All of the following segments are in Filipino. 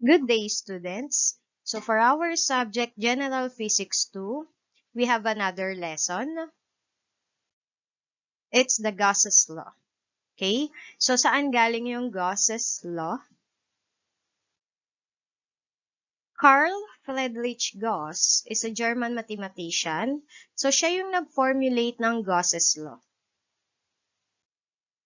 Good day, students. So for our subject, General Physics 2, we have another lesson. It's the Gauss's Law. Okay? So saan galing yung Gauss's Law? Carl Friedrich Gauss is a German mathematician. So siya yung nag-formulate ng Gauss's Law.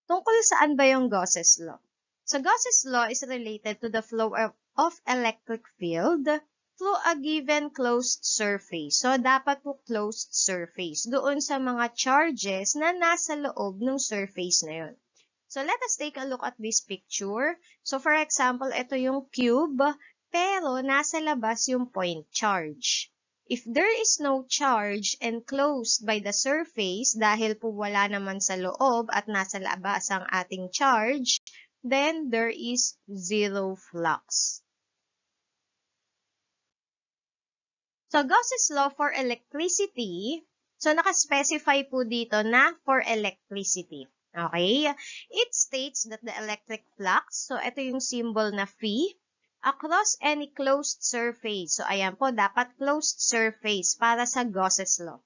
Tungkol saan ba yung Gauss's Law? So Gauss's Law is related to the flow of electric field through a given closed surface. So, dapat po closed surface doon sa mga charges na nasa loob ng surface na yun. So, let us take a look at this picture. So, for example, ito yung cube, pero nasa labas yung point charge. If there is no charge enclosed by the surface, dahil po wala naman sa loob at nasa labas ang ating charge, then there is zero flux. So, Gauss's law for electricity, so naka-specify po dito na for electricity. Okay? It states that the electric flux, so ito yung symbol na phi, across any closed surface. So, ayan po, dapat closed surface para sa Gauss's law.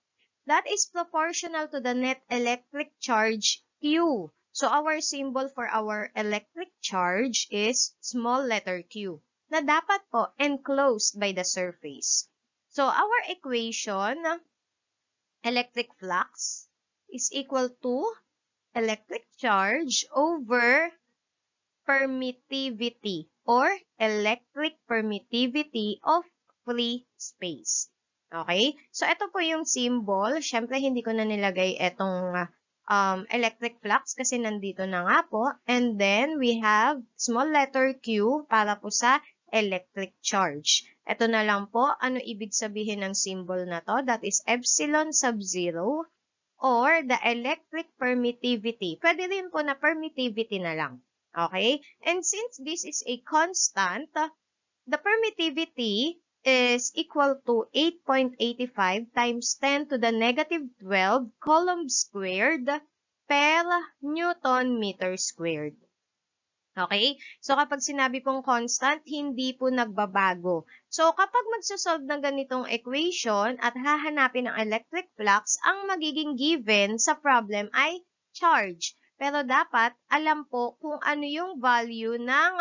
That is proportional to the net electric charge Q. So, our symbol for our electric charge is small letter Q, na dapat po enclosed by the surface. So, our equation, electric flux, is equal to electric charge over permittivity or electric permittivity of free space. Okay? So, ito po yung symbol. Siyempre, hindi ko na nilagay itong electric flux kasi nandito na nga po. And then, we have small letter Q para po sa electric charge. Ito na lang po, ano ibig sabihin ng symbol na to? That is epsilon sub 0 or the electric permittivity. Pwede rin po na permittivity na lang. Okay? And since this is a constant, the permittivity is equal to 8.85 times 10 to the negative 12 coulomb squared per Newton meter squared. Okay? So, kapag sinabi pong constant, hindi po nagbabago. So, kapag magsosolve ng ganitong equation at hahanapin ang electric flux, ang magiging given sa problem ay charge. Pero dapat alam po kung ano yung value ng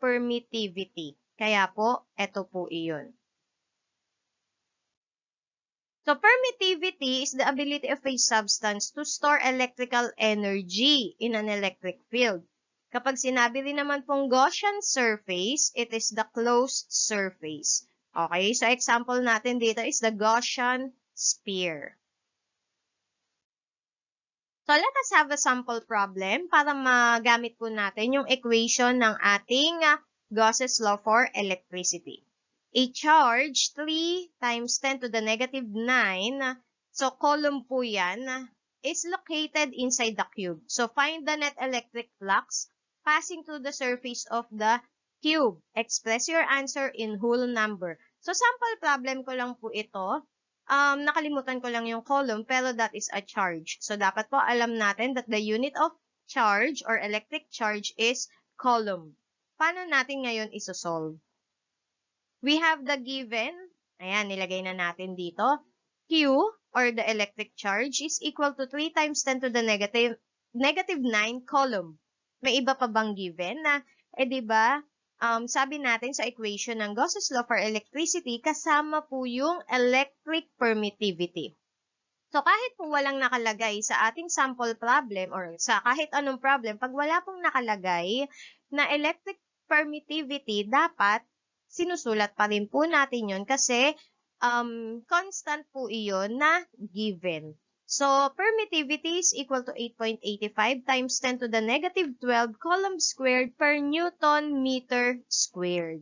permittivity. Kaya po, eto po iyon. So, permittivity is the ability of a substance to store electrical energy in an electric field. Kapag sinabi rin naman pong Gaussian surface, it is the closed surface. Okay, so example natin dito is the Gaussian sphere. So let us have a sample problem para magamit po natin yung equation ng ating Gauss's law for electricity. A charge 3 times 10 to the negative 9, so coulomb po yan, is located inside the cube. So find the net electric flux passing through the surface of the cube. Express your answer in whole number. So, sample problem ko lang po ito. Nakalimutan ko lang yung coulomb, pero that is a charge. So, dapat po alam natin that the unit of charge or electric charge is coulomb. Paano natin ngayon isosolve? We have the given, ayan, nilagay na natin dito. Q, or the electric charge, is equal to 3 times 10 to the negative 9 coulomb. May iba pa bang given na, diba, sabi natin sa equation ng Gauss's law for electricity, kasama po yung electric permittivity. So, kahit po walang nakalagay sa ating sample problem or sa kahit anong problem, pag wala pong nakalagay na electric permittivity, dapat sinusulat pa rin po natin yun kasi constant po iyon na given. So, permittivity is equal to 8.85 times 10 to the negative 12 coulomb squared per Newton meter squared.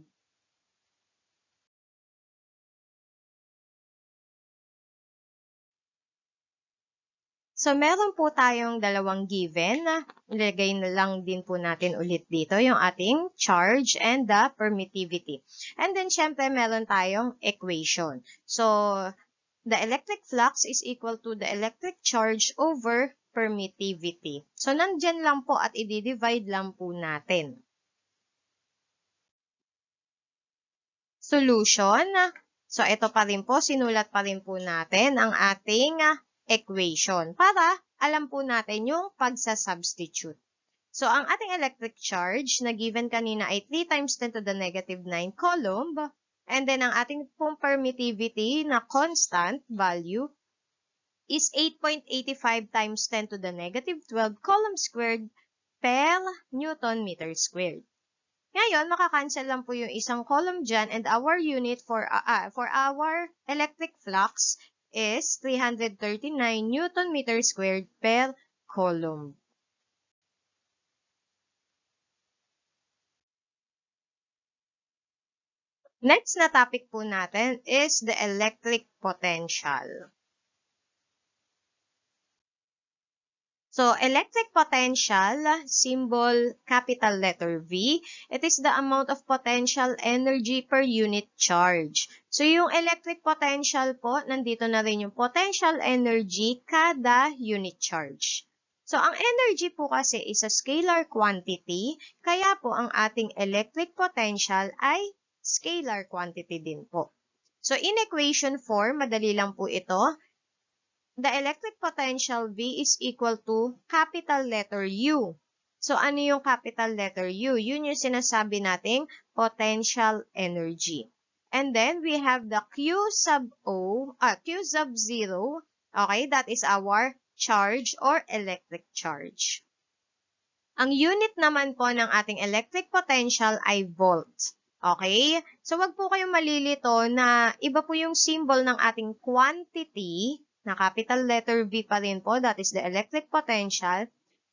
So, meron po tayong dalawang given. Ilagay na lang din po natin ulit dito yung ating charge and the permittivity. And then, syempre, meron tayong equation. So, the electric flux is equal to the electric charge over permittivity. So, nandyan lang po at i-divide lang po natin. Solution. So, ito pa rin po, sinulat pa rin po natin ang ating equation para alam po natin yung pagsasubstitute. So, ang ating electric charge na given kanina ay 3 times 10 to the negative 9 coulomb. And then, ang ating pong permittivity na constant value is 8.85 times 10 to the negative 12 coulomb squared per Newton meter squared. Ngayon, makakancel lang po yung isang coulomb dyan and our unit for our electric flux is 339 Newton meter squared per coulomb. Next na topic po natin is the electric potential. So, electric potential, symbol capital letter V, it is the amount of potential energy per unit charge. So, yung electric potential po, nandito na rin yung potential energy kada unit charge. So, ang energy po kasi is a scalar quantity, kaya po ang ating electric potential ay scalar quantity din po. So, in equation 4, madali lang po ito. The electric potential V is equal to capital letter U. So, ano yung capital letter U? Yun yung sinasabi nating potential energy. And then, we have the Q sub 0. Okay, that is our charge or electric charge. Ang unit naman po ng ating electric potential ay volt. Okay? So, wag po kayong malilito na iba po yung symbol ng ating quantity na capital letter V pa rin po, that is the electric potential.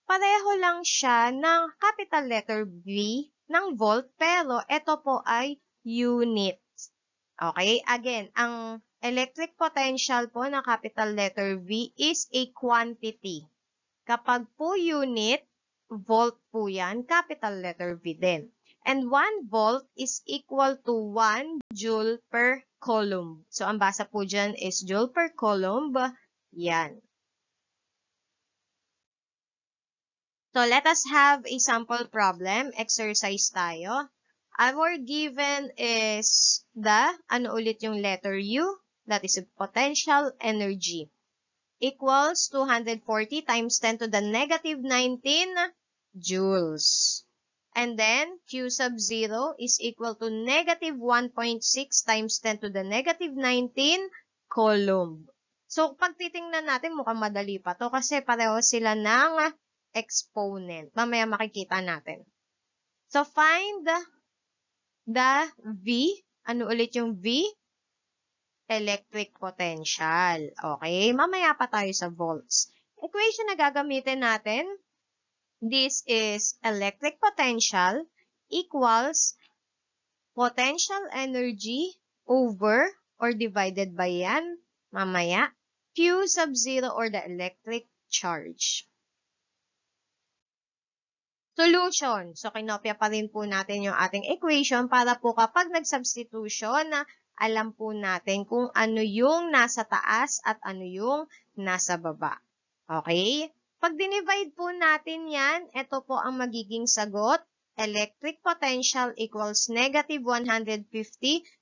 Pareho lang siya ng capital letter V ng volt, pero ito po ay unit. Okay? Again, ang electric potential po ng capital letter V is a quantity. Kapag po unit, volt po yan, capital letter V din. And 1 volt is equal to 1 joule per coulomb. So, ang basa po dyan is joule per coulomb. Yan. So, let us have a sample problem. Exercise tayo. Our given is the, ano ulit yung letter U? That is potential energy. Equals 240 times 10 to the negative 19 joules. And then, Q sub 0 is equal to negative 1.6 times 10 to the negative 19 coulomb. So, pag titingnan natin, mukhang madali pa to kasi pareho sila ng exponent. Mamaya makikita natin. So, find the V. Ano ulit yung V? Electric potential. Okay? Mamaya pa tayo sa volts. Equation na gagamitin natin, this is electric potential equals potential energy over or divided by yan, mamaya, Q sub 0 or the electric charge. Solution. So, kinopya pa rin po natin yung ating equation para po kapag nag-substitution, alam po natin kung ano yung nasa taas at ano yung nasa baba. Okay? Pag dinivide po natin yan, ito po ang magiging sagot. Electric potential equals negative 150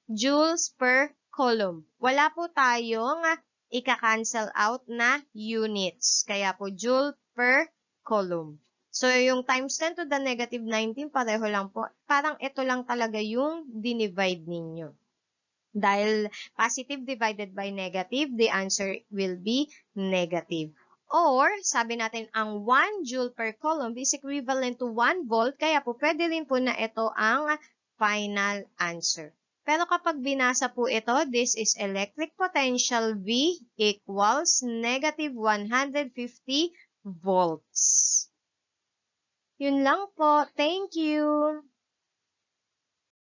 joules per coulomb. Wala po tayong ika-cancel out na units. Kaya po joule per coulomb. So, yung times 10 to the negative 19, pareho lang po. Parang ito lang talaga yung dinivide ninyo. Dahil positive divided by negative, the answer will be negative. Or, sabi natin, ang 1 joule per coulomb is equivalent to 1 volt, kaya po pwede rin po na ito ang final answer. Pero kapag binasa po ito, this is electric potential V equals negative 150 volts. Yun lang po. Thank you!